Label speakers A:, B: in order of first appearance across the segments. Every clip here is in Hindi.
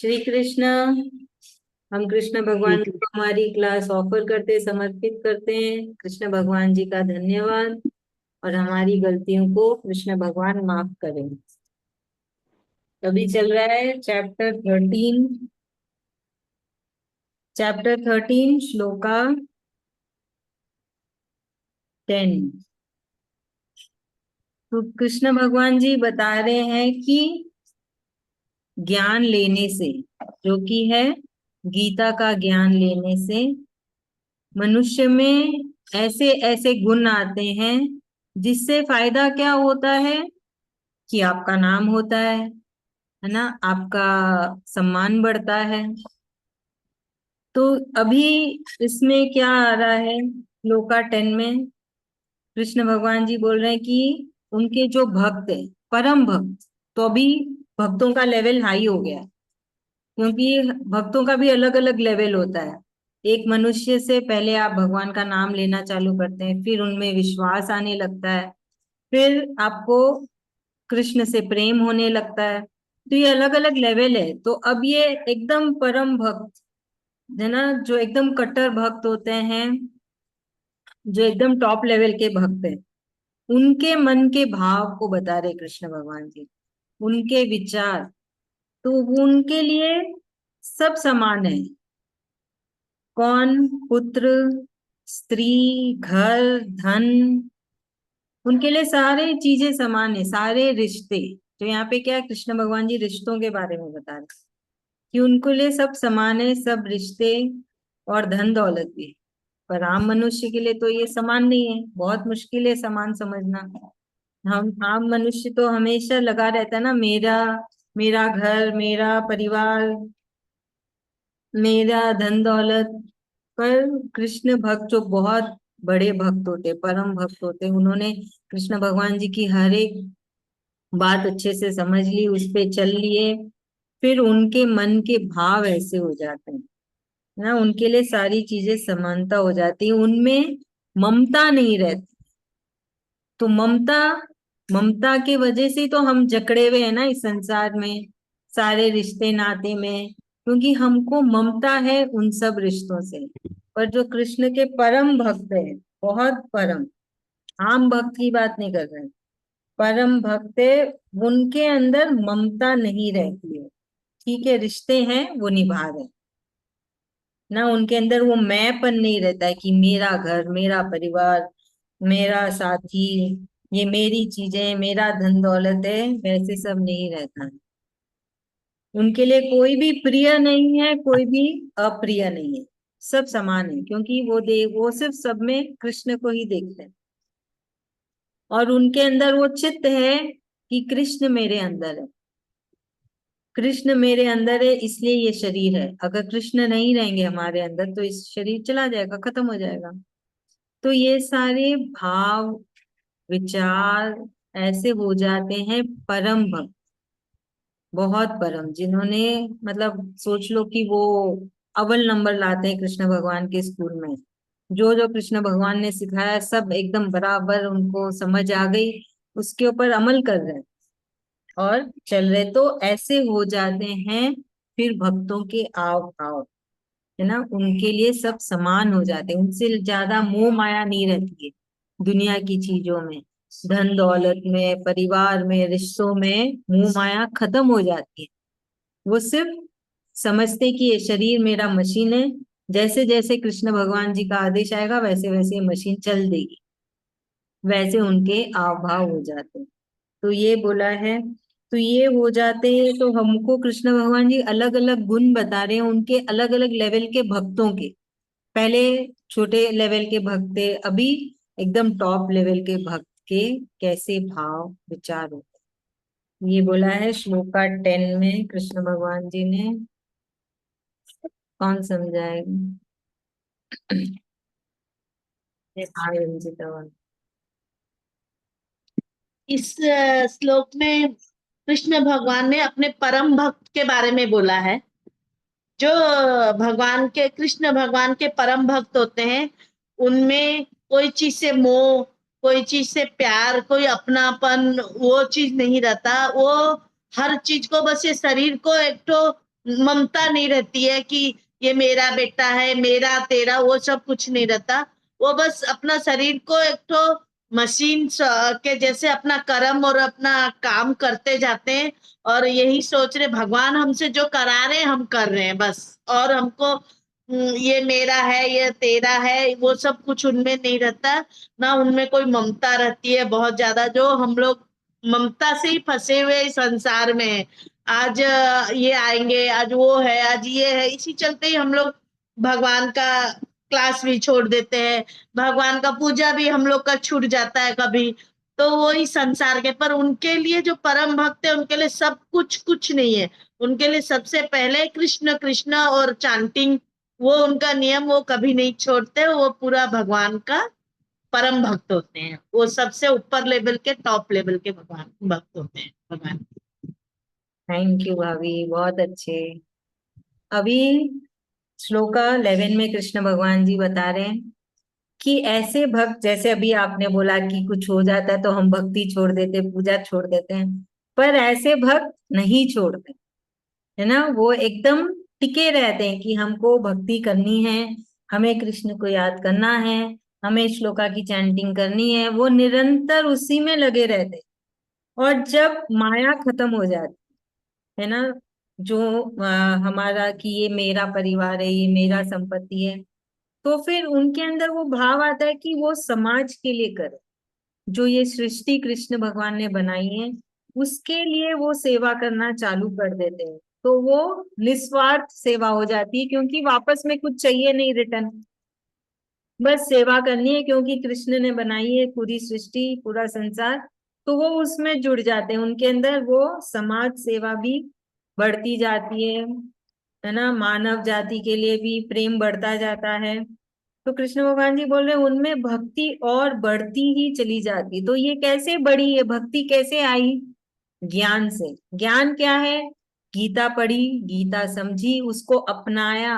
A: श्री कृष्ण। हम कृष्ण भगवान
B: ठीक है।
A: को हमारी क्लास ऑफर करते समर्पित करते हैं। कृष्ण भगवान जी का धन्यवाद और हमारी गलतियों को कृष्ण भगवान माफ करें। अभी चल रहा है चैप्टर 13 श्लोका 10। तो कृष्ण भगवान जी बता रहे हैं कि ज्ञान लेने से, जो कि है गीता का ज्ञान लेने से, मनुष्य में ऐसे ऐसे गुण आते हैं जिससे फायदा क्या होता है कि आपका नाम होता है ना, आपका सम्मान बढ़ता है। तो अभी इसमें क्या आ रहा है, श्लोका 10 में कृष्ण भगवान जी बोल रहे हैं कि उनके जो भक्त है, परम भक्त, तो अभी भक्तों का लेवल हाई हो गया है, क्योंकि भक्तों का भी अलग अलग लेवल होता है। एक मनुष्य से पहले आप भगवान का नाम लेना चालू करते हैं, फिर उनमें विश्वास आने लगता है, फिर आपको कृष्ण से प्रेम होने लगता है। तो ये अलग अलग लेवल है। तो अब ये एकदम परम भक्त है ना, जो एकदम कट्टर भक्त होते हैं, जो एकदम टॉप लेवल के भक्त हैं, उनके मन के भाव को बता रहे कृष्ण भगवान जी, उनके विचार। तो वो उनके लिए सब समान है। कौन? पुत्र, स्त्री, घर, धन, उनके लिए सारे चीजें समान है, सारे रिश्ते। तो यहाँ पे क्या है, कृष्ण भगवान जी रिश्तों के बारे में बता रहे हैं कि उनको लिए सब समान है, सब रिश्ते और धन दौलत भी। पर आम मनुष्य के लिए तो ये समान नहीं है, बहुत मुश्किल है समान समझना। हम आम मनुष्य तो हमेशा लगा रहता है ना, मेरा मेरा घर, मेरा परिवार, मेरा धन दौलत। पर कृष्ण भक्त जो बहुत बड़े भक्त होते, परम भक्त होते, उन्होंने कृष्ण भगवान जी की हर एक बात अच्छे से समझ ली, उस पे चल लिए, फिर उनके मन के भाव ऐसे हो जाते हैं ना, उनके लिए सारी चीजें समानता हो जाती है, उनमें ममता नहीं रहती। तो ममता, ममता के वजह से ही तो हम जकड़े हुए हैं ना इस संसार में, सारे रिश्ते नाते में, क्योंकि हमको ममता है उन सब रिश्तों से। पर जो कृष्ण के परम भक्त है, बहुत परम, आम भक्त की बात नहीं कर रहे हैं, परम भक्त है, उनके अंदर ममता नहीं रहती है। ठीक है, रिश्ते हैं वो निभा रहे हैं ना, उनके अंदर वो मैंपन नहीं रहता है कि मेरा घर, मेरा परिवार, मेरा साथी, ये मेरी चीजें, मेरा धन दौलत है, वैसे सब नहीं रहता है। उनके लिए कोई भी प्रिय नहीं है, कोई भी अप्रिय नहीं है, सब समान है, क्योंकि वो सिर्फ सब में कृष्ण को ही देखते हैं। और उनके अंदर वो चित्त है कि कृष्ण मेरे अंदर है, कृष्ण मेरे अंदर है, इसलिए ये शरीर है। अगर कृष्ण नहीं रहेंगे हमारे अंदर तो इस शरीर चला जाएगा, खत्म हो जाएगा। तो ये सारे भाव, विचार ऐसे हो जाते हैं परम भक्त, बहुत परम, जिन्होंने, मतलब सोच लो कि वो अव्वल नंबर लाते हैं कृष्ण भगवान के स्कूल में। जो जो कृष्ण भगवान ने सिखाया सब एकदम बराबर उनको समझ आ गई, उसके ऊपर अमल कर रहे हैं और चल रहे, तो ऐसे हो जाते हैं। फिर भक्तों के आव भाव है ना, उनके लिए सब समान हो जाते हैं, उनसे ज्यादा मोह माया नहीं रहती है दुनिया की चीजों में, धन दौलत में, परिवार में, रिश्तों में मोह माया खत्म हो जाती है। वो सिर्फ समझते कि ये शरीर मेरा मशीन है, जैसे जैसे कृष्ण भगवान जी का आदेश आएगा वैसे वैसे ये मशीन चल देगी, वैसे उनके आव भाव हो जाते हैं। तो ये बोला है, तो ये हो जाते हैं। तो हमको कृष्ण भगवान जी अलग अलग गुण बता रहे हैं उनके अलग अलग लेवल के भक्तों के। पहले छोटे लेवल के भक्त थे, अभी एकदम टॉप लेवल के भक्त के कैसे भाव विचार होते हैं। ये बोला है श्लोका 10 में कृष्ण भगवान जी ने। कौन समझाएगा? हाँ रंजिता।
B: इस श्लोक में कृष्ण भगवान ने अपने परम भक्त के बारे में बोला है। जो भगवान के, कृष्ण भगवान के परम भक्त होते हैं, उनमें कोई चीज से मोह, कोई चीज से प्यार, कोई अपनापन, वो चीज नहीं रहता। वो हर चीज को, बस ये शरीर को एक तो ममता नहीं रहती है कि ये मेरा बेटा है, मेरा तेरा, वो सब कुछ नहीं रहता। वो बस अपना शरीर को एक तो मशीन के जैसे अपना कर्म और अपना काम करते जाते हैं, और यही सोच रहे भगवान हमसे जो करा रहे हैं हम कर रहे हैं बस। और हमको ये मेरा है, ये तेरा है, वो सब कुछ उनमें नहीं रहता। ना उनमें कोई ममता रहती है बहुत ज्यादा, जो हम लोग ममता से ही फंसे हुए इस संसार में हैं। आज ये आएंगे, आज वो है, आज ये है, इसी चलते ही हम लोग भगवान का क्लास भी छोड़ देते हैं, भगवान का पूजा भी हम लोग का छूट जाता है कभी। तो वही संसार के, पर उनके लिए जो परम भक्त है उनके लिए सब कुछ कुछ नहीं है। उनके लिए सबसे पहले कृष्ण कृष्ण और चांटिंग, वो उनका नियम, वो कभी नहीं छोड़ते। वो पूरा भगवान का परम भक्त होते हैं, वो सबसे ऊपर लेवल के, टॉप लेवल के भगवान भक्त होते हैं भगवान।
A: थैंक यू भाभी, बहुत अच्छे। अभी श्लोका 11 में कृष्ण भगवान जी बता रहे हैं कि ऐसे भक्त, जैसे अभी आपने बोला कि कुछ हो जाता है तो हम भक्ति छोड़ देते, पूजा छोड़ देते हैं, पर ऐसे भक्त नहीं छोड़ते, है ना। वो एकदम टिके रहते हैं कि हमको भक्ति करनी है, हमें कृष्ण को याद करना है, हमें श्लोका की चैंटिंग करनी है। वो निरंतर उसी में लगे रहते हैं। और जब माया खत्म हो जाती है ना, जो हमारा कि ये मेरा परिवार है, ये मेरा संपत्ति है, तो फिर उनके अंदर वो भाव आता है कि वो समाज के लिए करे, जो ये सृष्टि कृष्ण भगवान ने बनाई है उसके लिए वो सेवा करना चालू कर देते हैं। तो वो निस्वार्थ सेवा हो जाती है, क्योंकि वापस में कुछ चाहिए नहीं रिटर्न, बस सेवा करनी है, क्योंकि कृष्ण ने बनाई है पूरी सृष्टि, पूरा संसार। तो वो उसमें जुड़ जाते हैं, उनके अंदर वो समाज सेवा भी बढ़ती जाती है ना। मानव जाति के लिए भी प्रेम बढ़ता जाता है। तो कृष्ण भगवान जी बोल रहे हैं उनमें भक्ति और बढ़ती ही चली जाती। तो ये कैसे बढ़ी, ये भक्ति कैसे आई? ज्ञान से। ज्ञान क्या है? गीता पढ़ी, गीता समझी, उसको अपनाया,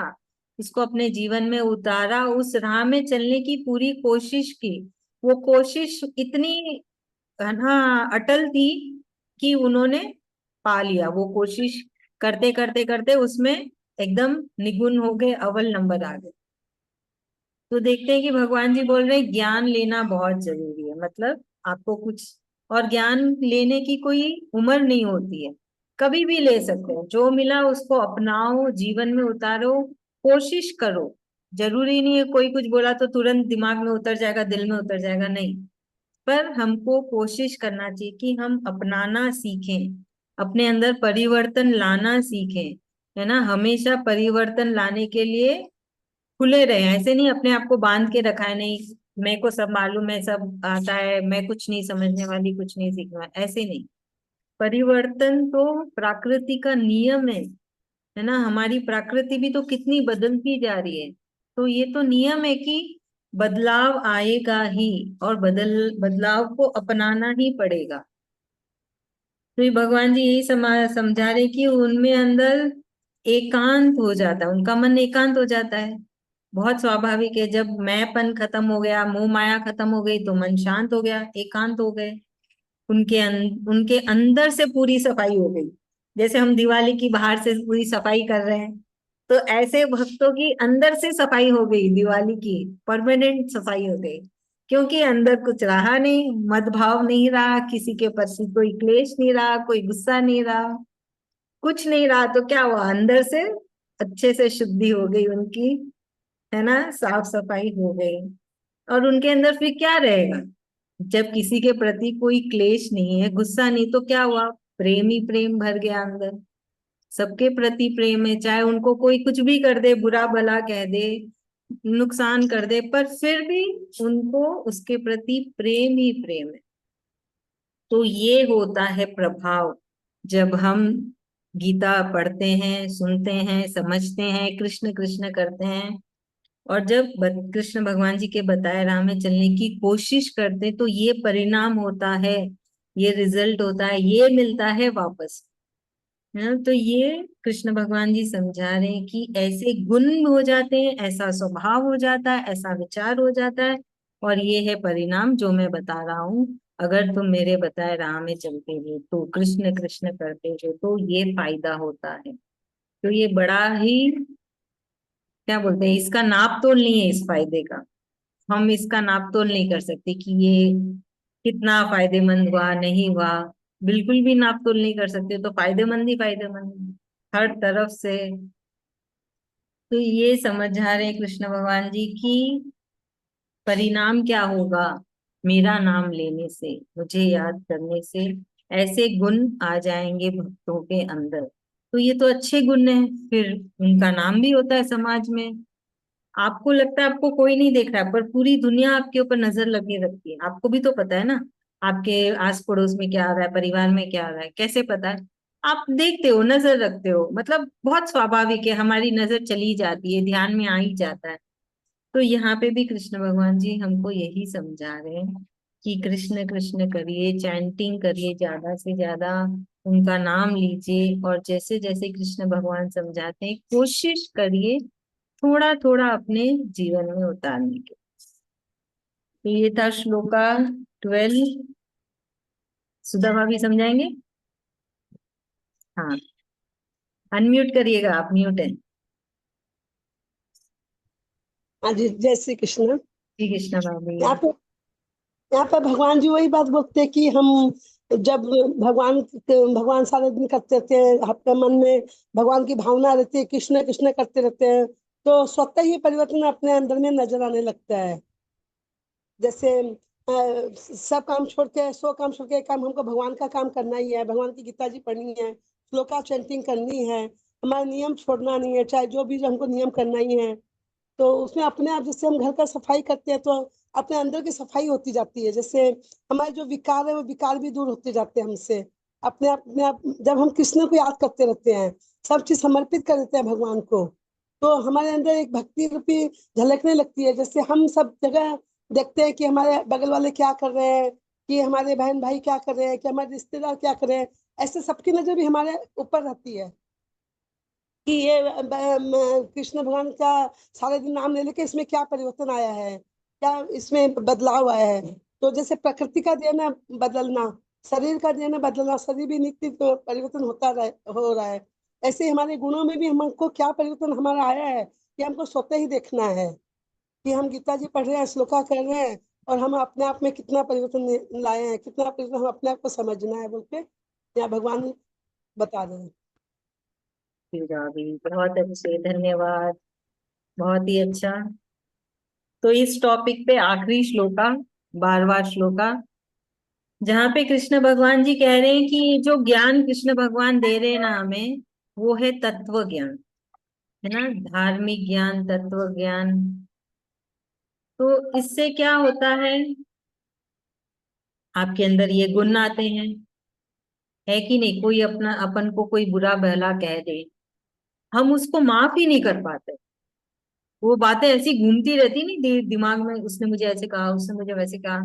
A: उसको अपने जीवन में उतारा, उस राह में चलने की पूरी कोशिश की। वो कोशिश इतनी है ना अटल थी कि उन्होंने पा लिया। वो कोशिश करते करते करते उसमें एकदम निपुण हो गए, अव्वल नंबर आ गए। तो देखते हैं कि भगवान जी बोल रहे हैं ज्ञान लेना बहुत जरूरी है। मतलब आपको कुछ, और ज्ञान लेने की कोई उम्र नहीं होती है, कभी भी ले सकते हो। जो मिला उसको अपनाओ, जीवन में उतारो, कोशिश करो। जरूरी नहीं है कोई कुछ बोला तो तुरंत दिमाग में उतर जाएगा, दिल में उतर जाएगा, नहीं। पर हमको कोशिश करना चाहिए कि हम अपनाना सीखें, अपने अंदर परिवर्तन लाना सीखें, है ना। हमेशा परिवर्तन लाने के लिए खुले रहे, ऐसे नहीं अपने आप को बांध के रखा है, नहीं मेरे को सब मालूम है, सब आता है, मैं कुछ नहीं समझने वाली, कुछ नहीं सीखने वाली, ऐसे नहीं। परिवर्तन तो प्रकृति का नियम है ना। हमारी प्रकृति भी तो कितनी बदलती जा रही है, तो ये तो नियम है कि बदलाव आएगा ही, और बदलाव को अपनाना ही पड़ेगा। तो ये भगवान जी यही समझा रहे कि उनमें अंदर एकांत हो जाता है, उनका मन एकांत हो जाता है। बहुत स्वाभाविक है, जब मैंपन खत्म हो गया, मोह माया खत्म हो गई, तो मन शांत हो गया, एकांत हो गए। उनके अंदर से पूरी सफाई हो गई। जैसे हम दिवाली की बाहर से पूरी सफाई कर रहे हैं, तो ऐसे भक्तों की अंदर से सफाई हो गई, दिवाली की परमानेंट सफाई हो गई। क्योंकि अंदर कुछ रहा नहीं, मदभाव नहीं रहा, किसी के प्रति कोई क्लेश नहीं रहा, कोई गुस्सा नहीं रहा, कुछ नहीं रहा। तो क्या हुआ, अंदर से अच्छे से शुद्धि हो गई उनकी, है ना, साफ सफाई हो गई। और उनके अंदर फिर क्या रहेगा, जब किसी के प्रति कोई क्लेश नहीं है, गुस्सा नहीं, तो क्या हुआ, प्रेम ही प्रेम भर गया अंदर। सबके प्रति प्रेम है, चाहे उनको कोई कुछ भी कर दे, बुरा भला कह दे, नुकसान कर दे, पर फिर भी उनको उसके प्रति प्रेम ही प्रेम है। तो ये होता है प्रभाव, जब हम गीता पढ़ते हैं, सुनते हैं, समझते हैं, कृष्ण कृष्ण करते हैं, और जब कृष्ण भगवान जी के बताए राह में चलने की कोशिश करते, तो ये परिणाम होता है, ये रिजल्ट होता है, ये मिलता है वापस, है ना। तो ये कृष्ण भगवान जी समझा रहे हैं कि ऐसे गुण हो जाते हैं, ऐसा स्वभाव हो जाता है, ऐसा विचार हो जाता है, और ये है परिणाम जो मैं बता रहा हूँ। अगर तुम मेरे बताए राह में चलते हो, तो कृष्ण कृष्ण करते हो, तो ये फायदा होता है। तो ये बड़ा ही, क्या बोलते हैं, इसका नाप तोल नहीं है इस फायदे का। हम इसका नाप तोल नहीं कर सकते कि ये कितना फायदेमंद हुआ नहीं हुआ। बिल्कुल भी नाप तोल नहीं कर सकते, तो फायदेमंद ही फायदेमंद हर तरफ से। तो ये समझा रहे कृष्ण भगवान जी की परिणाम क्या होगा मेरा नाम लेने से, मुझे याद करने से, ऐसे गुण आ जाएंगे भक्तों के अंदर। तो ये तो अच्छे गुण हैं, फिर उनका नाम भी होता है समाज में। आपको लगता है आपको कोई नहीं देख रहा है, पर पूरी दुनिया आपके ऊपर नजर लगे रखती है। आपको भी तो पता है ना, आपके आस पड़ोस में क्या आ रहा है, परिवार में क्या आ रहा है, कैसे पता है? आप देखते हो, नजर रखते हो, मतलब बहुत स्वाभाविक है, हमारी नजर चली जाती है, ध्यान में आ ही जाता है। तो यहाँ पे भी कृष्ण भगवान जी हमको यही समझा रहे हैं कि कृष्ण कृष्ण करिए, चैंटिंग करिए, ज्यादा से ज्यादा उनका नाम लीजिए, और जैसे जैसे कृष्ण भगवान समझाते हैं कोशिश करिए थोड़ा थोड़ा अपने जीवन में उतारने के। तो ये था श्लोका 12। सुधा भाभी समझाएंगे? हाँ, अनम्यूट करिएगा, आप म्यूट है।
C: हाँ जी, जय श्री कृष्ण।
A: श्री कृष्ण भाभी।
C: यहाँ पे यहाँ पे भगवान जी वही बात बोलते हैं कि हम जब भगवान भगवान सारे दिन करते रहते हैं, अपने मन में भगवान की भावना रहती है, कृष्ण कृष्ण करते रहते हैं, तो स्वतः ही परिवर्तन अपने अंदर में नजर आने लगता है। जैसे सब काम छोड़ के, सो काम छोड़ के, काम हमको भगवान का काम करना ही है, भगवान की गीता जी पढ़नी है, श्लोका चैंटिंग करनी है, हमारा नियम छोड़ना नहीं है, चाहे जो भी हमको नियम करना ही है। तो उसमें अपने आप, जैसे हम घर का सफाई करते हैं तो अपने अंदर की सफाई होती जाती है, जैसे हमारे जो विकार है वो विकार भी दूर होते जाते हैं हमसे। अपने आप जब हम कृष्ण को याद करते रहते हैं, सब चीज समर्पित कर देते हैं भगवान को, तो हमारे अंदर एक भक्ति रूपी झलकने लगती है। जैसे हम सब जगह देखते हैं कि हमारे बगल वाले क्या कर रहे हैं, कि हमारे बहन भाई क्या कर रहे हैं, कि हमारे रिश्तेदार क्या कर रहे हैं, ऐसे सबकी नजर भी हमारे ऊपर रहती है कि ये कृष्ण भगवान का सारे दिन नाम ले लेके इसमें क्या परिवर्तन आया है, क्या इसमें बदलाव आया है। तो जैसे प्रकृति का देन है बदलना, शरीर का देन है बदलना, शरीर भी नित्य तो परिवर्तन हो रहा है, ऐसे ही हमारे गुणों में भी हमको क्या परिवर्तन हमारा आया है, ये हमको स्वतः ही देखना है कि हम गीता जी पढ़ रहे हैं, श्लोका कर रहे हैं, और हम अपने आप में कितना परिवर्तन लाए हैं, कितना परिवर्तन हम अपने आप को समझना है बोल के यहाँ भगवान बता रहे हैं।
A: श्री भाभी बहुत अच्छे, धन्यवाद, बहुत ही अच्छा। तो इस टॉपिक पे आखिरी श्लोका, 12वां श्लोका, जहाँ पे कृष्ण भगवान जी कह रहे हैं कि ये जो ज्ञान कृष्ण भगवान दे रहे हैं ना हमें, वो है तत्व ज्ञान, है ना, धार्मिक ज्ञान, तत्व ज्ञान। तो इससे क्या होता है, आपके अंदर ये गुण आते हैं, है कि नहीं? कोई अपना अपन को कोई बुरा भला कह दे, हम उसको माफ ही नहीं कर पाते। वो बातें ऐसी घूमती रहती नहीं दिमाग में, उसने मुझे ऐसे कहा, उसने मुझे वैसे कहा।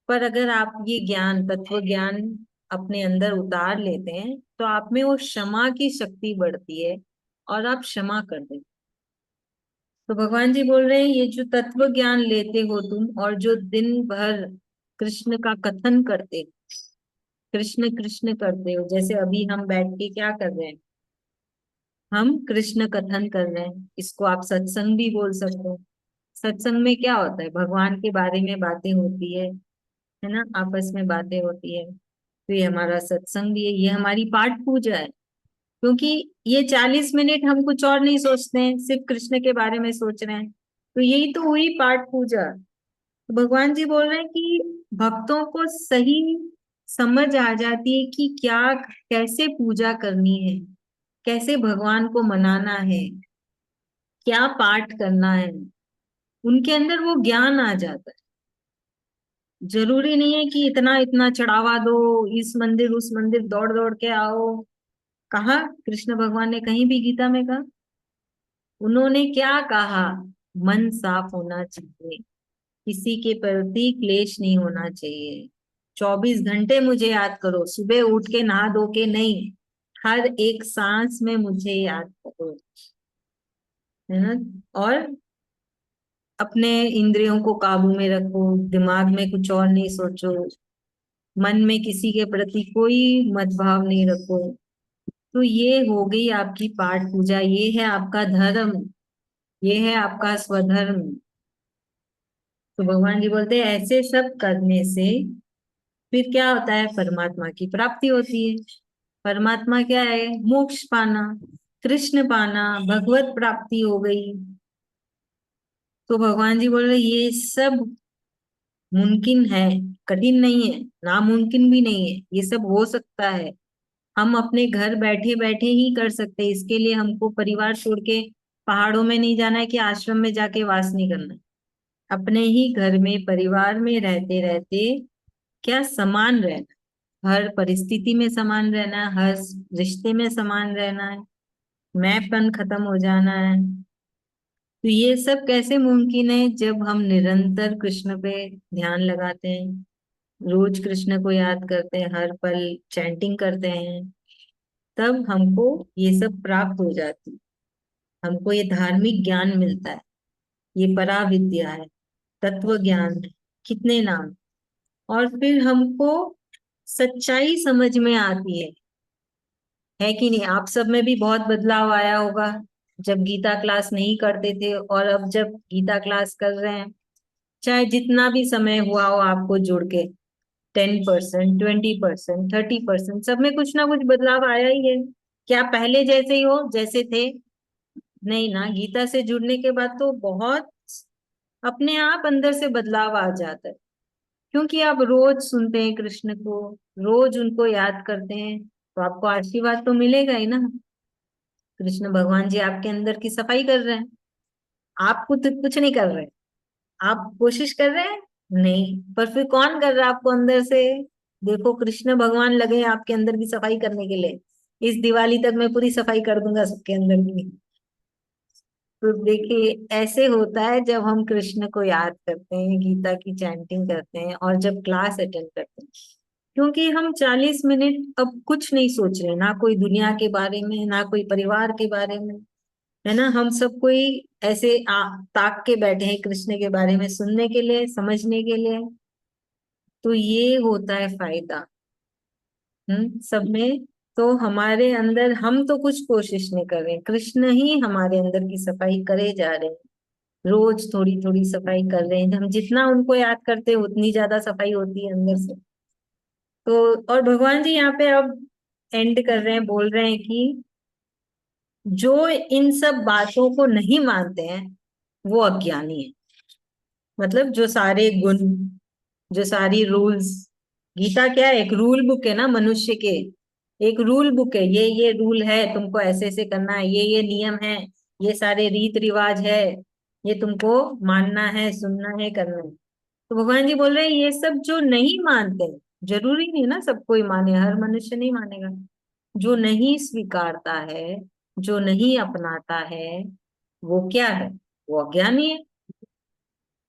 A: पर अगर आप ये ज्ञान, तत्व ज्ञान अपने अंदर उतार लेते हैं, तो आप में वो क्षमा की शक्ति बढ़ती है, और आप क्षमा कर देते। तो भगवान जी बोल रहे हैं ये जो तत्व ज्ञान लेते हो तुम, और जो दिन भर कृष्ण का कथन करते, कृष्ण कृष्ण करते हो, जैसे अभी हम बैठ के क्या कर रहे हैं, हम कृष्ण कथन कर रहे हैं, इसको आप सत्संग भी बोल सकते हो। सत्संग में क्या होता है, भगवान के बारे में बातें होती है ना, आपस में बातें होती है। तो ये हमारा सत्संग भी है, ये हमारी पाठ पूजा है, क्योंकि ये 40 मिनट हम कुछ और नहीं सोचते हैं, सिर्फ कृष्ण के बारे में सोच रहे हैं। तो यही तो हुई पाठ पूजा। तो भगवान जी बोल रहे हैं कि भक्तों को सही समझ आ जाती है कि क्या, कैसे पूजा करनी है, कैसे भगवान को मनाना है, क्या पाठ करना है, उनके अंदर वो ज्ञान आ जाता है। जरूरी नहीं है कि इतना इतना चढ़ावा दो, इस मंदिर उस मंदिर दौड़ दौड़ के आओ। कहा कृष्ण भगवान ने कहीं भी गीता में कहा? उन्होंने क्या कहा? मन साफ होना चाहिए, किसी के प्रति क्लेश नहीं होना चाहिए, 24 घंटे मुझे याद करो, सुबह उठ के नहा धो के नहीं, हर एक सांस में मुझे याद करो, है ना। और अपने इंद्रियों को काबू में रखो, दिमाग में कुछ और नहीं सोचो, मन में किसी के प्रति कोई मतभाव नहीं रखो, तो ये हो गई आपकी पाठ पूजा, ये है आपका धर्म, ये है आपका स्वधर्म। तो भगवान जी बोलते हैं ऐसे सब करने से फिर क्या होता है, परमात्मा की प्राप्ति होती है। परमात्मा क्या है, मोक्ष पाना, कृष्ण पाना, भगवत प्राप्ति हो गई। तो भगवान जी बोल रहे ये सब मुमकिन है, कठिन नहीं है, नामुमकिन भी नहीं है, ये सब हो सकता है। हम अपने घर बैठे बैठे ही कर सकते हैं। इसके लिए हमको परिवार छोड़ के पहाड़ों में नहीं जाना है कि आश्रम में जाके वास नहीं करना है। अपने ही घर में परिवार में रहते रहते क्या समान रहना, हर परिस्थिति में समान रहना है, हर रिश्ते में समान रहना है, मैंपन खत्म हो जाना है। तो ये सब कैसे मुमकिन है, जब हम निरंतर कृष्ण पे ध्यान लगाते हैं, रोज कृष्ण को याद करते हैं, हर पल चैंटिंग करते हैं, तब हमको ये सब प्राप्त हो जाती, हमको ये धार्मिक ज्ञान मिलता है, ये पराविद्या है, तत्व ज्ञान है, कितने नाम। और फिर हमको सच्चाई समझ में आती है कि नहीं। आप सब में भी बहुत बदलाव आया होगा, जब गीता क्लास नहीं करते थे और अब जब गीता क्लास कर रहे हैं, चाहे जितना भी समय हुआ हो आपको जुड़ के, 10%, 20%, 30%, सब में कुछ ना कुछ बदलाव आया ही है। क्या पहले जैसे ही हो जैसे थे? नहीं ना, गीता से जुड़ने के बाद तो बहुत अपने आप अंदर से बदलाव आ जाता है, क्योंकि आप रोज सुनते हैं कृष्ण को, रोज उनको याद करते हैं, तो आपको आशीर्वाद तो मिलेगा ही ना। कृष्ण भगवान जी आपके अंदर की सफाई कर रहे हैं, आप कुछ नहीं कर रहे, आप कोशिश कर रहे हैं नहीं, पर फिर कौन कर रहा है आपको अंदर से? देखो कृष्ण भगवान लगे हैं आपके अंदर की सफाई करने के लिए। इस दिवाली तक मैं पूरी सफाई कर दूंगा सबके अंदर की। तो देखिए ऐसे होता है जब हम कृष्ण को याद करते हैं, गीता की चैंटिंग करते हैं और जब क्लास अटेंड करते हैं। क्योंकि हम 40 मिनट अब कुछ नहीं सोच रहे, ना कोई दुनिया के बारे में, ना कोई परिवार के बारे में, है ना। हम सब कोई ऐसे ताक के बैठे हैं कृष्ण के बारे में सुनने के लिए, समझने के लिए। तो ये होता है फायदा सब में। तो हमारे अंदर हम तो कुछ कोशिश नहीं कर रहे, कृष्ण ही हमारे अंदर की सफाई करे जा रहे हैं। रोज थोड़ी थोड़ी सफाई कर रहे हैं, हम जितना उनको याद करते हैं उतनी ज्यादा सफाई होती है अंदर से। तो और भगवान जी यहाँ पे अब एंड कर रहे हैं, बोल रहे हैं कि जो इन सब बातों को नहीं मानते हैं वो अज्ञानी है। मतलब जो सारे गुण, जो सारी रूल्स, गीता क्या है, एक रूल बुक है ना मनुष्य के। एक रूल बुक है, ये रूल है, तुमको ऐसे ऐसे करना है, ये नियम है, ये सारे रीत रिवाज है, ये तुमको मानना है, सुनना है, करना है। तो भगवान जी बोल रहे हैं ये सब जो नहीं मानते, जरूरी नहीं ना सब कोई माने, हर मनुष्य नहीं मानेगा। जो नहीं स्वीकारता है, जो नहीं अपनाता है, वो क्या है, वो अज्ञानी है।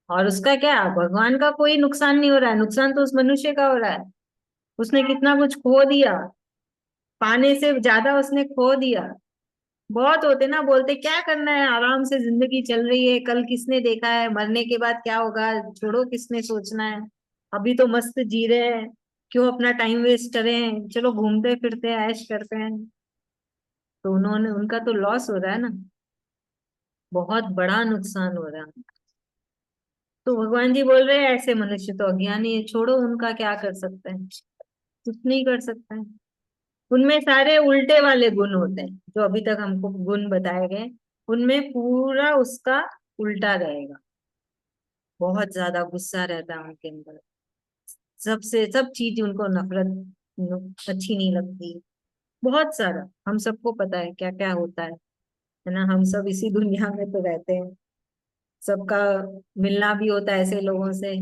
A: और उसका क्या, भगवान का कोई नुकसान नहीं हो रहा है, नुकसान तो उस मनुष्य का हो रहा है। उसने कितना कुछ खो दिया, पाने से ज्यादा उसने खो दिया। बहुत होते ना बोलते क्या करना है, आराम से जिंदगी चल रही है, कल किसने देखा है, मरने के बाद क्या होगा, छोड़ो किसने सोचना है, अभी तो मस्त जी रहे हैं, क्यों अपना टाइम वेस्ट करें, चलो घूमते फिरते हैं, ऐश करते हैं। तो उन्होंने, उनका तो लॉस हो रहा है ना, बहुत बड़ा नुकसान हो रहा है। तो भगवान जी बोल रहे हैं ऐसे मनुष्य तो अज्ञानी है, छोड़ो उनका, क्या कर सकते हैं, कुछ नहीं कर सकते हैं। उनमें सारे उल्टे वाले गुण होते हैं, जो अभी तक हमको गुण बताए गए, उनमें पूरा उसका उल्टा रहेगा। बहुत ज्यादा गुस्सा रहता है उनके अंदर, सबसे सब चीज उनको नफरत, अच्छी नहीं लगती। बहुत सारा हम सबको पता है क्या क्या होता है ना। हम सब इसी दुनिया में तो रहते हैं, सबका मिलना भी होता है ऐसे लोगों से।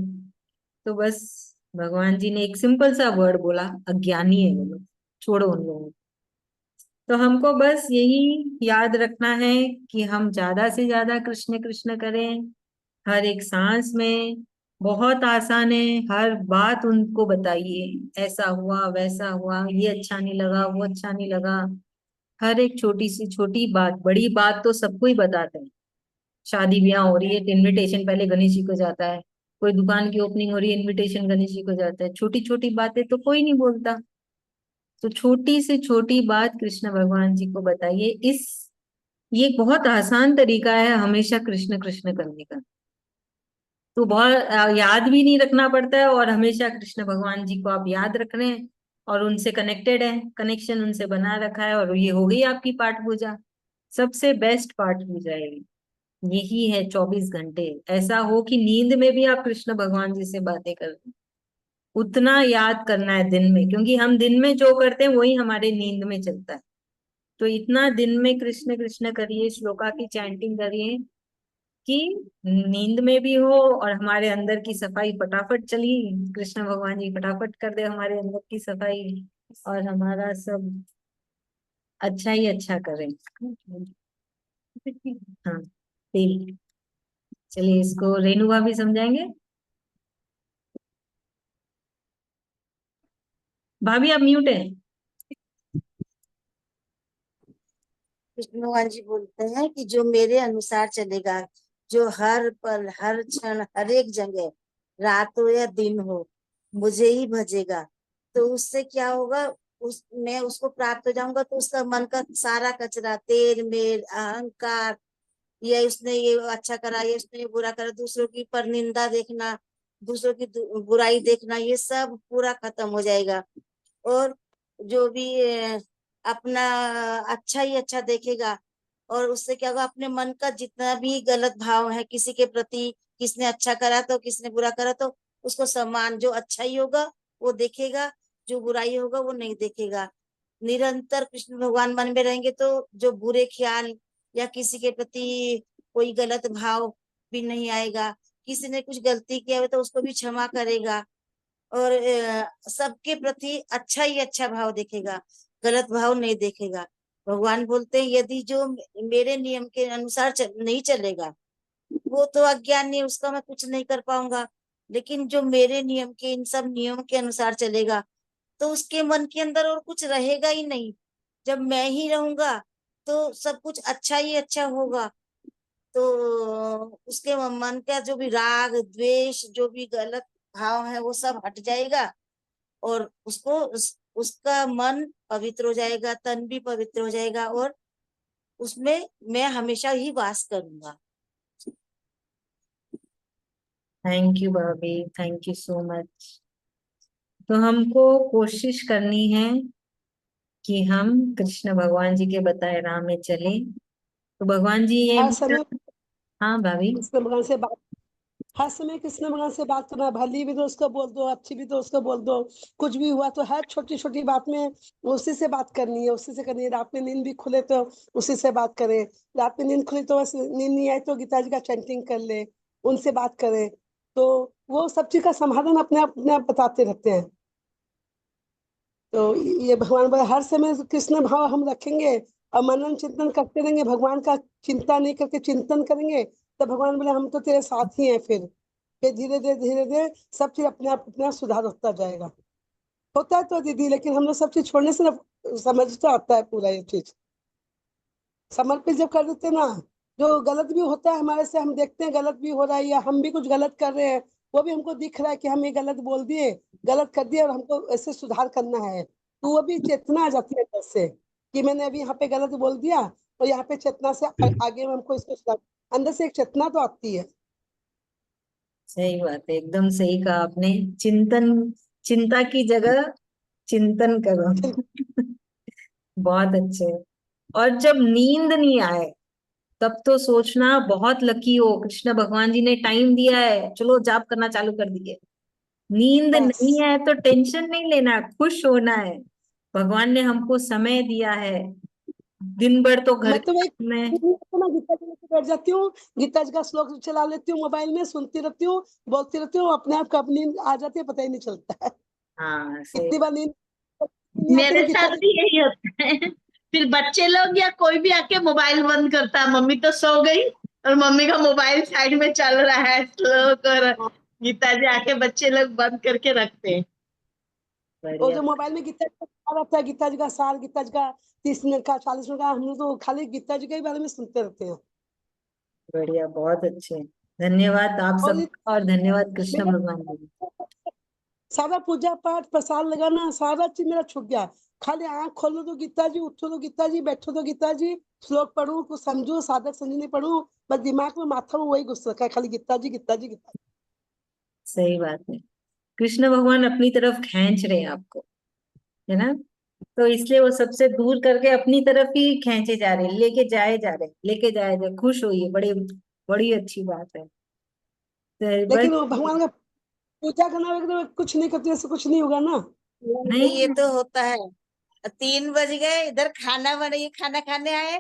A: तो बस भगवान जी ने एक सिंपल सा वर्ड बोला, अज्ञानी है वो लोग, छोड़ो उन लोगों को। तो हमको बस यही याद रखना है कि हम ज्यादा से ज्यादा कृष्ण कृष्ण करें, हर एक सांस में। बहुत आसान है, हर बात उनको बताइए, ऐसा हुआ वैसा हुआ, ये अच्छा नहीं लगा, वो अच्छा नहीं लगा। हर एक छोटी सी छोटी बात, बड़ी बात तो सबको ही बताते हैं। शादी ब्याह हो रही है तो इनविटेशन पहले गणेश जी को जाता है, कोई दुकान की ओपनिंग हो रही है इनविटेशन गणेश जी को जाता है, छोटी छोटी बातें तो कोई नहीं बोलता। तो छोटी से छोटी बात कृष्ण भगवान जी को बताइए। ये बहुत आसान तरीका है हमेशा कृष्ण कृष्ण करने का। तो बहुत याद भी नहीं रखना पड़ता है, और हमेशा कृष्ण भगवान जी को आप याद रख रहे हैं और उनसे कनेक्टेड है, कनेक्शन उनसे बना रखा है, और ये हो गई आपकी पाठ पूजा। सबसे बेस्ट पाठ पूजा है यही है। 24 घंटे ऐसा हो कि नींद में भी आप कृष्ण भगवान जी से बातें कर रहे हैं। उतना याद करना है दिन में, क्योंकि हम दिन में जो करते हैं वही हमारे नींद में चलता है। तो इतना दिन में कृष्ण कृष्ण करिए, श्लोका की चैंटिंग करिए कि नींद में भी हो और हमारे अंदर की सफाई फटाफट चली। कृष्ण भगवान जी फटाफट कर दे हमारे अंदर की सफाई, और हमारा सब अच्छा ही अच्छा करें। हाँ, ठीक। चलिए, इसको रेणु भाभी समझाएंगे। भाभी आप म्यूट है।
D: कृष्ण भगवान जी बोलते हैं कि जो मेरे अनुसार चलेगा, जो हर पल हर क्षण हर एक जगह, रात हो या दिन हो, मुझे ही भजेगा, तो उससे क्या होगा, मैं उसको प्राप्त हो जाऊंगा। तो उसका मन का सारा कचरा, तेर मेर अहंकार, ये उसने ये अच्छा करा, ये उसने ये बुरा करा, दूसरों की परनिंदा देखना, दूसरों की बुराई देखना, ये सब पूरा खत्म हो जाएगा। और जो भी अपना अच्छा ही अच्छा देखेगा। और उससे क्या होगा, अपने मन का जितना भी गलत भाव है किसी के प्रति, किसने अच्छा करा तो किसने बुरा करा, तो उसको सम्मान, जो अच्छा ही होगा वो देखेगा, जो बुराई होगा वो नहीं देखेगा। निरंतर कृष्ण भगवान मन में रहेंगे तो जो बुरे ख्याल या किसी के प्रति कोई गलत भाव भी नहीं आएगा। किसी ने कुछ गलती किया हो तो उसको भी क्षमा करेगा, और सबके प्रति अच्छा ही अच्छा भाव देखेगा, गलत भाव नहीं देखेगा। भगवान बोलते हैं यदि जो मेरे नियम के अनुसार नहीं चलेगा, वो तो अज्ञानी है, उसका मैं कुछ नहीं कर पाऊंगा। लेकिन जो मेरे नियम के, इन सब नियम के अनुसार चलेगा, तो उसके मन के अंदर और कुछ रहेगा ही नहीं। जब मैं ही रहूंगा तो सब कुछ अच्छा ही अच्छा होगा। तो उसके मन का जो भी राग द्वेष, जो भी गलत भाव है वो सब हट जाएगा, और उसका मन पवित्र हो जाएगा, तन भी पवित्र हो जाएगा, और उसमें मैं हमेशा ही वास करूंगा।
A: थैंक यू भाभी, थैंक यू सो मच। तो हमको कोशिश करनी है कि हम कृष्ण भगवान जी के बताए राह में चले। तो भगवान जी ये
C: हर समय
A: हाँ भाभी।
C: कृष्ण भगवान से बात हर समय कृष्ण भगवान से बात करना, भली भी दोस्त को बोल दो, अच्छी भी दोस्त को बोल दो। कुछ भी हुआ तो हर छोटी छोटी बात में उसी से बात करनी है, उसी से करनी है। रात में नींद भी खुले तो उसी से बात करें। रात में नींद खुली तो बस नींद नहीं आई तो गीता जी का चैंटिंग कर ले, उनसे बात करें। तो वो सब चीज का समाधान अपने आप बताते रहते हैं। तो ये भगवान बोले हर समय कृष्ण भाव हम रखेंगे और मनन चिंतन करते रहेंगे, भगवान का चिंता नहीं करके चिंतन करेंगे, तो भगवान बोले हम तो तेरे साथ ही हैं। फिर धीरे धीरे सब चीज अपने आप सुधार होता जाएगा। होता है तो दीदी, लेकिन हम लोग सब चीज छोड़ने से ना समझ तो आता है पूरा ये चीज। समर्पित जब कर देते ना, जो गलत भी होता है हमारे से, हम देखते हैं गलत भी हो रहा है या हम भी कुछ गलत कर रहे हैं, वो भी हमको दिख रहा है कि हम ये गलत बोल दिए, गलत कर दिया और हमको ऐसे सुधार करना है। तो वो भी चेतना आ जाती है अंदर से कि मैंने अभी यहाँ पे गलत बोल दिया, और यहाँ पे चेतना से आगे में हमको इसको सुधार, अंदर से एक चेतना तो आती है।
A: सही बात है, एकदम सही कहा आपने। चिंतन, चिंता की जगह चिंतन करो। बहुत अच्छे। और जब नींद नहीं आए तब तो सोचना बहुत लकी हो, कृष्ण भगवान जी ने टाइम दिया है, चलो जाप करना चालू कर दिए। नींद नहीं
C: बस
A: है तो टेंशन नहीं लेना, खुश होना है। भगवान ने हमको समय दिया है, दिन भर तो घर
C: मैं
A: के
C: तो वही
A: काम में।
C: मैं गीता जी लेके बैठ जाती हूँ, गीता जी का श्लोक चला लेती हूँ मोबाइल में, सुनती रहती हूँ, बोलती रहती हूँ, अपने आप कब नींद आ जाती है पता ही नहीं चलता है।
A: हाँ सही।
C: इतनी बार नींद नहीं आती
B: मेरे
C: ना गीता
B: साथ
C: जी।
B: भी यही होता है। फिर बच्चे लोग या कोई भी आके मोबाइल बंद करता है, मम्मी तो सो गई और मम्मी का मोबाइल साइड में चल रहा है श्लोक और गीता जी, आके बच्चे लोग बंद करके रखते हैं।
C: वो
A: बढ़िया।
C: जो मोबाइल में गीता जी का सार रहता है, गीता जी का सार, गीता जी का 30 मिनट का 40 मिनट का, हम लोग तो खाली गीता जी के ही बारे में सुनते रहते हैं।
A: बढ़िया, बहुत अच्छे। धन्यवाद आप
C: और
A: सबका, और धन्यवाद कृष्ण
C: मेरा
A: भगवान जी।
C: सारा पूजा पाठ प्रसाद लगाना सारा चीज मेरा छूट गया। खाली आंख खोलो तो गीता जी, उठो तो गीता जी, बैठो तो गीता जी, श्लोक पढ़ूं, कुछ समझू, साधक संजीवनी पढ़ूं, बस दिमाग में माथा में वही घुस रखा है, खाली गीता जी गीता जी गीता जी।
A: सही बात है। कृष्ण भगवान अपनी तरफ खींच रहे हैं आपको, है ना? तो इसलिए वो सबसे दूर करके अपनी तरफ ही खींचे जा रहे हैं, लेके जाए जा, खुश होइए, बड़ी बड़ी अच्छी बात है। तो बस
C: लेकिन वो भगवान का पूजा करना वगैरह कुछ नहीं करते, ऐसे कुछ नहीं होगा ना।
A: नहीं,
D: ये तो होता है। 3 बज गए, इधर खाना बनाइए, खाना खाने आए,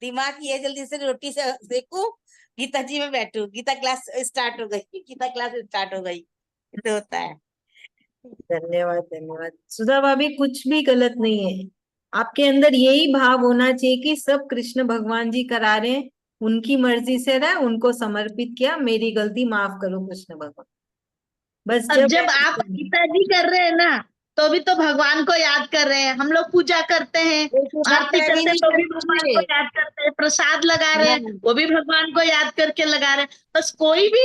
D: दिमाग ये जल्दी से रोटी से देखो, गीता जी में बैठू, गीता क्लास स्टार्ट हो गई, गीता क्लास स्टार्ट हो गई, ये तो होता है।
A: धन्यवाद धन्यवाद सुधा भाभी, कुछ भी गलत नहीं है। आपके अंदर यही भाव होना चाहिए कि सब कृष्ण भगवान जी करा रहे हैं, उनकी मर्जी से रहा, उनको समर्पित किया, मेरी गलती माफ करो कृष्ण भगवान। बस
B: अब
A: जब
B: जब आप गीता जी कर रहे हैं ना, तो भी तो भगवान को याद कर रहे हैं। हम लोग पूजा करते हैं, आरती
D: है भी
B: करते हैं,
D: नहीं
B: तो भी भगवान को
D: करते।
B: याद करते हैं। प्रसाद लगा रहे हैं,
D: हाँ,
B: वो भी भगवान को याद करके लगा रहे हैं। बस कोई भी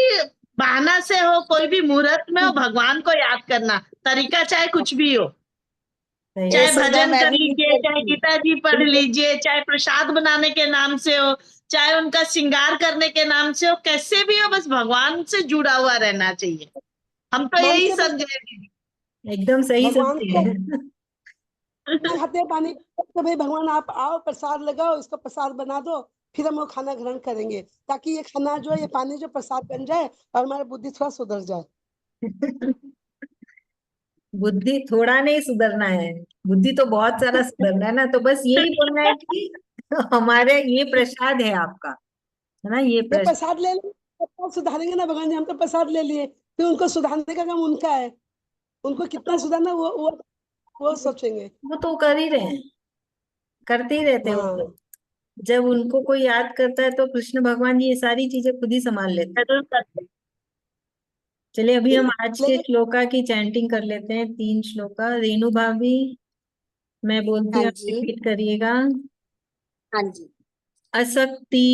B: बहाना से हो, कोई भी मुहूर्त में हो, भगवान को याद करना तरीका चाहे कुछ भी हो,
A: सही
B: चाहे
D: ये सुधा
B: भजन
D: मैं
B: कर
D: भी नहीं
B: लीजिए, चाहे
D: करती।
B: गीता जी पढ़ लीजिए, चाहे प्रसाद बनाने के नाम से हो, चाहे उनका श्रृंगार करने के नाम से हो, कैसे भी हो, बस भगवान से जुड़ा हुआ रहना चाहिए। हम तो
C: मन
B: यही
C: से बस
B: समझे हैं दीदी।
A: एकदम सही
C: भगवान
A: समझे
C: को
A: हैं।
C: खाना खाते हैं, पानी तो भाई भगवान आप आओ, प्रसाद लगाओ, इसको प्रसाद बना दो, फिर हम वो खाना ग्रहण करेंगे, ताकि ये खाना जो है, ये पानी जो प्रसाद बन जाए और हमारी बुद्धि थोड़ा सुधर जाए।
A: बुद्धि थोड़ा नहीं सुधरना है, बुद्धि तो बहुत सारा सुधरना है ना। तो बस यही बोलना है कि हमारे ये प्रसाद है आपका, है ना? ये
C: ये
A: प्रसाद
C: प्रसाद ले लें तो सुधारेंगे ना भगवान जी, हम तो प्रसाद ले लिए, फिर उनको सुधारने का काम उनका है, उनको कितना
A: तो
C: सुधारना वो सोचेंगे।
A: वो तो कर ही रहे हैं, करते ही रहते हैं वो
C: हाँ,
A: तो। जब उनको कोई याद करता है तो कृष्ण भगवान जी ये सारी चीजें खुद ही संभाल लेते हैं।
B: जरूर करते हैं।
A: चलिए अभी हम आज के
C: लेकिन
A: श्लोका की चैंटिंग कर लेते हैं, 3 श्लोका। रेणु भाभी, मैं बोलती
D: हाँ
A: हूँ,
D: जी,
A: रिपीट करिएगा।
D: हाँ जी।
A: असक्ति,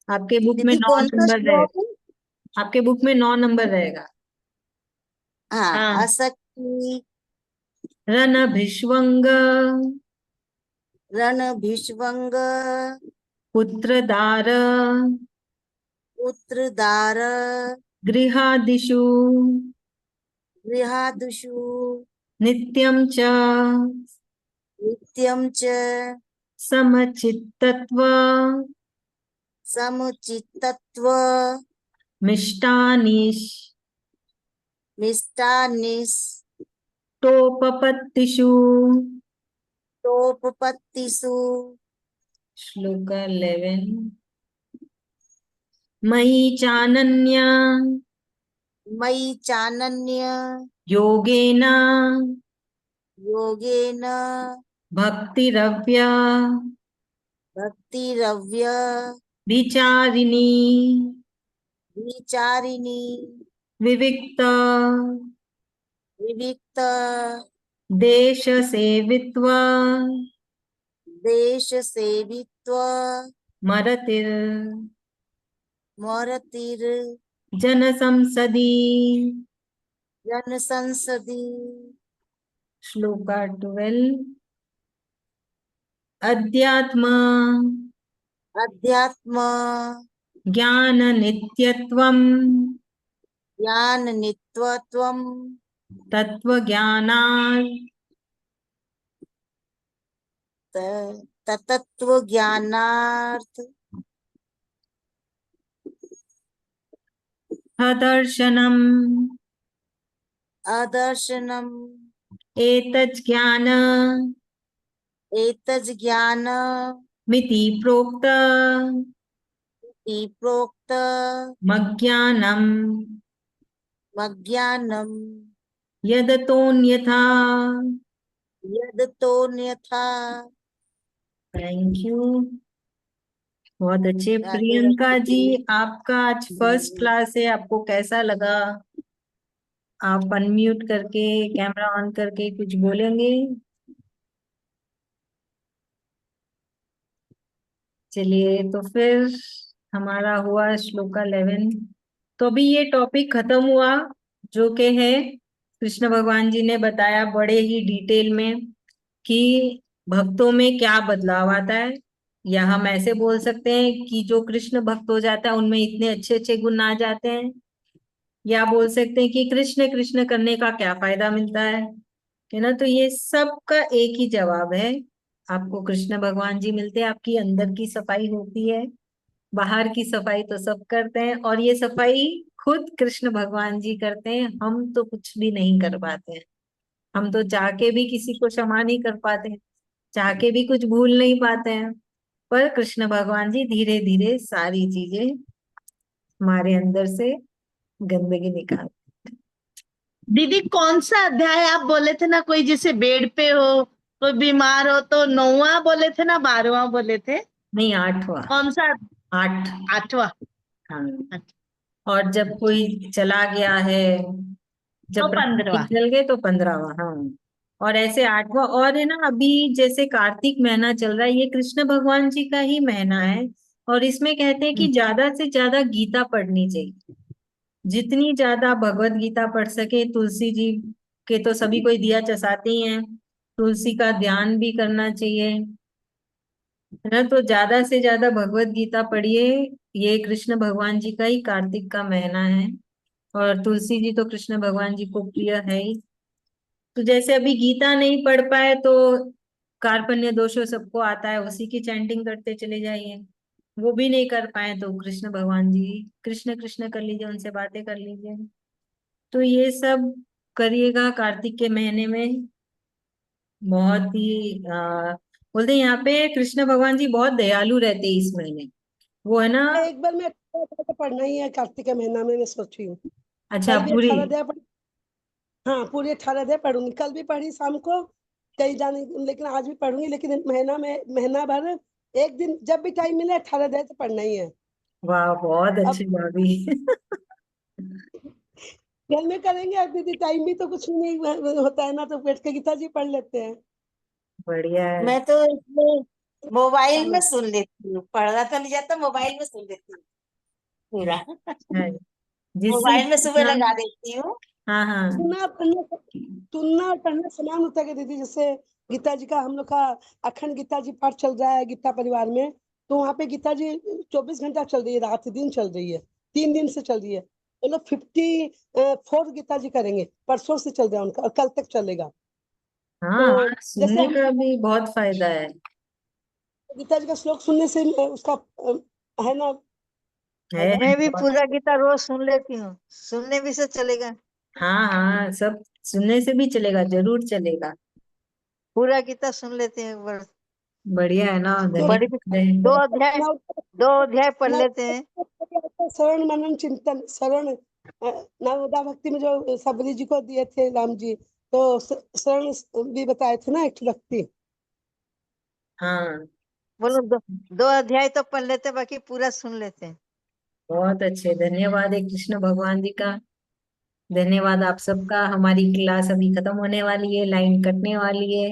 A: आपके बुक में
D: दीदी
A: नौ
D: कौन सा
A: नंबर
D: श्लोक है?
A: रहेगा, आपके बुक में 9 नंबर रहेगा।
D: हाँ,
B: हाँ,
D: असक्ति,
A: रणभिष्वंग,
D: रणभिष्वंग,
A: पुत्रदार,
D: पुत्रदार,
A: गृहादिषु,
D: गृहादुषु,
A: नित्यं च,
D: नित्यं च,
A: समचित्तत्व,
D: समुचितत्व,
A: मिष्टानिष्
D: मिष्टान्निष,
A: टोपपत्तिषु।
D: तोपपत्तिषु।
A: श्लोक 11। मयि चानन्य
D: मयि चानन्य,
A: योगेन
D: योगेन,
A: भक्तिरव्या
D: भक्तिरव्य,
A: विचारिणी
D: विचारिणी,
A: विविक्त
D: विविक्त,
A: देश सेवित्व
D: देश सेवित्व,
A: मरतिर
D: मरतिर,
A: जन संसदी।
D: जन संसदी।
A: श्लोका 12। अध्यात्म
D: अध्यात्म,
A: ज्ञान नित्यत्वम
D: ज्ञान नित्यत्वम,
A: तत्वज्ञानात्
D: ततत्व ज्ञानार्थ,
A: दर्शनम
D: अदर्शनम,
A: एतज्ज्ञान
D: एतज् ज्ञान,
A: मिति प्रोक्त
D: इति प्रोक्त,
A: मज्ञानम
D: मज्ञानम,
A: यदतोऽन्यथा।
D: यदतोऽन्यथा।
A: थैंक यू, बहुत अच्छे।
D: राधे
A: प्रियंका जी,
D: राधे।
A: आपका आज फर्स्ट क्लास है, आपको कैसा लगा? आप अनम्यूट करके, कैमरा ऑन करके कुछ बोलेंगे? चलिए तो फिर हमारा हुआ श्लोका 11। तो अभी ये टॉपिक खत्म हुआ, जो कि है कृष्ण भगवान जी ने बताया बड़े ही डिटेल में कि भक्तों में क्या बदलाव आता है, या हम ऐसे बोल सकते हैं कि जो कृष्ण भक्त हो जाता है उनमें इतने अच्छे अच्छे गुण आ जाते हैं, या बोल सकते हैं कि कृष्ण कृष्ण करने का क्या फायदा मिलता है ना। तो ये सब का एक ही जवाब है, आपको कृष्ण भगवान जी मिलते हैं, आपकी अंदर की सफाई होती है, बाहर की सफाई तो सब करते हैं, और ये सफाई खुद कृष्ण भगवान जी करते हैं, हम तो कुछ भी नहीं कर पाते हैं। हम तो चाह के भी किसी को क्षमा नहीं कर पाते हैं, चाह के भी कुछ भूल नहीं पाते हैं, पर कृष्ण भगवान जी धीरे धीरे सारी चीजें हमारे अंदर से गंदगी निकाल।
B: दीदी कौन सा अध्याय आप बोले थे ना, कोई जैसे बेड पे हो, कोई बीमार हो, तो 9वां बोले थे ना 12वां बोले थे,
A: नहीं, 8वां।
B: कौन सा?
A: 8।
B: 8वां।
A: हाँ। और जब कोई चला गया है,
B: तो
A: जब प्राण
B: 15वां।
A: निकल गए तो 15वां। हाँ। और ऐसे 8वां, और है ना, अभी जैसे कार्तिक महीना चल रहा है, ये कृष्ण भगवान जी का ही महीना है, और इसमें कहते हैं कि ज्यादा से ज्यादा गीता पढ़नी चाहिए, जितनी ज्यादा भगवत गीता पढ़ सके। तुलसी जी के तो सभी कोई दिया चसाते ही हैं, तुलसी का ध्यान भी करना चाहिए, है ना। तो ज्यादा से ज्यादा भगवत गीता पढ़िए, ये कृष्ण भगवान जी का ही कार्तिक का महीना है, और तुलसी जी तो कृष्ण भगवान जी को प्रिय है ही। तो जैसे अभी गीता नहीं पढ़ पाए तो कार्पण्य दोषों सबको आता है, उसी की चैंटिंग करते चले जाइए। वो भी नहीं कर पाए तो कृष्ण भगवान जी कृष्ण कृष्ण कर लीजिए, उनसे बातें कर लीजिए। तो ये सब करिएगा कार्तिक के महीने में। बहुत ही बोलते हैं यहाँ पे कृष्ण भगवान जी बहुत दयालु रहते हैं इस महीने, वो है ना।
C: एक बार मैं 18 अध्याय तो पढ़ना ही है कार्तिक के महीना में, मैं सोच रही हूँ।
A: अच्छा,
C: कल भी
A: पूरी।
C: 18 अध्याय पढ़, हाँ पूरी 18 अध्याय पढ़ूंगी। कल भी पढ़ी शाम को, कहीं जाने, लेकिन आज भी पढ़ूंगी। लेकिन महीना भर एक दिन जब भी टाइम मिले 18 अध्याय तो पढ़ना ही है।
A: वाह, बहुत
C: अब
A: अच्छी भाभी।
C: घर में करेंगे अब दीदी, टाइम भी तो कुछ नहीं होता है ना, तो बैठ के गीता जी पढ़ लेते हैं।
A: बढ़िया है।
D: मैं तो इसमें मोबाइल में
C: चलो।
D: सुन लेती हूँ, पढ़ना तो नहीं जाता, मोबाइल में सुन लेती हूँ पूरा।
A: है। जिससे
D: मोबाइल में सुबह
A: हाँ,
D: लगा देती हूँ।
A: हाँ, हाँ,
C: सुनना पढ़ना, सुनना और पढ़ना समान होता है दीदी। जैसे गीता जी का हम लोग का अखंड गीता जी पाठ चल रहा है गीता परिवार में, तो वहाँ पे गीता जी 24 घंटा चल रही है, रात दिन चल रही है, 3 दिन से चल रही है। वो लोग 54 गीता जी करेंगे, परसों से चल रहा है उनका और कल तक चलेगा।
A: हाँ,
C: तो
A: हाँ,
C: जैसे
A: सुनने
C: हम
A: का भी बहुत फायदा है।
C: गीता जी का श्लोक सुनने से उसका है ना
A: है।
C: फायदा।
E: मैं भी पूरा गीता रोज सुन लेती हूँ, सुनने भी से चलेगा।
A: हाँ, हाँ, सब सुनने से भी चलेगा, जरूर चलेगा।
E: पूरा गीता सुन लेते हैं एक बार।
A: बढ़िया है ना,
C: तो
E: बड़ी
A: धन्यवाद है।
E: दो अध्याय,
C: नव
E: 2 अध्याय पढ़
C: नव
E: लेते हैं।
C: श्रवण मनन चिंतन श्रवण, नवोदा भक्ति में जो सबरी जी को दिए थे राम जी, तो श्रवण भी बताए थे ना, एक ठो भक्ति।
A: हाँ,
E: बोलो 2 अध्याय तो पढ़ लेते हैं, बाकी पूरा सुन लेते हैं।
A: बहुत अच्छे, धन्यवाद है कृष्ण भगवान जी का। धन्यवाद आप सबका। हमारी क्लास अभी खत्म होने वाली है, लाइन कटने वाली है।